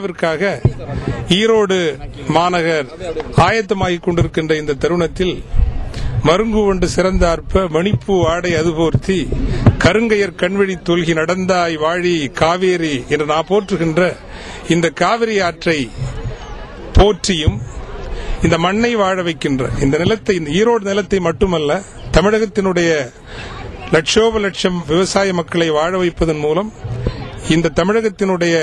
விழாவிற்காக ஈரோடு மாநகர் ஆயத்தமாகிக் கொண்டிருக்கின்ற இந்த தருணத்தில் மருங்கு கொண்டு சிறந்தார்ப்ப மணிப்பூ ஆடை அதுபோர்த்தி கருங்கையர் கண்வழி தொல்கி நடந்தாய் வாழி காவேரி என்று நான் போற்றுகின்ற இந்த காவிரி ஆற்றை போற்றியும் இந்த மண்ணை வாழ வைக்கின்ற இந்த நிலத்தை, இந்த ஈரோடு நிலத்தை மட்டுமல்ல, தமிழகத்தினுடைய லட்சோப லட்சம் விவசாய மக்களை வாழ வைப்பதன் மூலம் இந்த தமிழகத்தினுடைய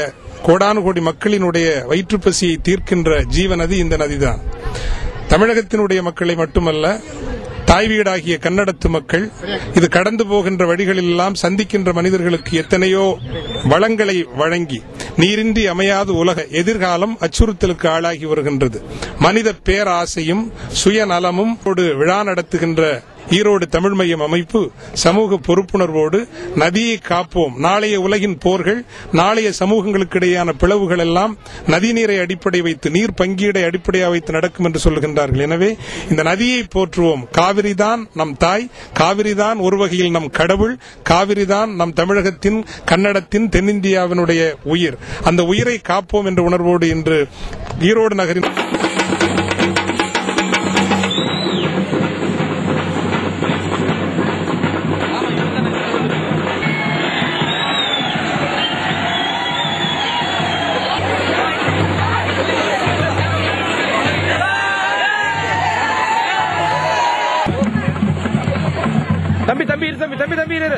கோடானு கோடி மக்களினுடைய வயிற்றுப்பசியை தீர்க்கின்ற ஜீவநதி இந்த நதிதான். தமிழகத்தினுடைய மக்களை மட்டுமல்ல, தாய் வீடாகிய கன்னடத்து மக்கள், இது கடந்து போகின்ற வழிகளெல்லாம் சந்திக்கின்ற மனிதர்களுக்கு எத்தனையோ வளங்களை வழங்கி நீரின்றி அமையாது உலக எதிர்காலம் அச்சுறுத்தலுக்கு ஆளாகி வருகின்றது. மனித பேராசையும் சுயநலமும் விழா நடத்துகின்ற ஈரோடு தமிழ் மையம் அமைப்பு சமூக பொறுப்புணர்வோடு நதியை காப்போம், நாளைய உலகின் போர்கள், நாளைய சமூகங்களுக்கு இடையேயான பிளவுகள் எல்லாம் நதிநீரை அடிப்படை வைத்து, நீர் பங்கீடை அடிப்படையாக வைத்து நடக்கும் என்று சொல்கின்றார்கள். எனவே இந்த நதியை போற்றுவோம். காவிரிதான் நம் தாய், காவிரிதான் ஒரு வகையில் நம் கடவுள், காவிரிதான் நம் தமிழகத்தின், கன்னடத்தின், தென்னிந்தியாவினுடைய உயிர். அந்த உயிரை காப்போம் என்ற உணர்வோடு இன்று ஈரோடு நகரின் தம்பி இரு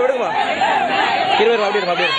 விடுமா இருபது அப்படியே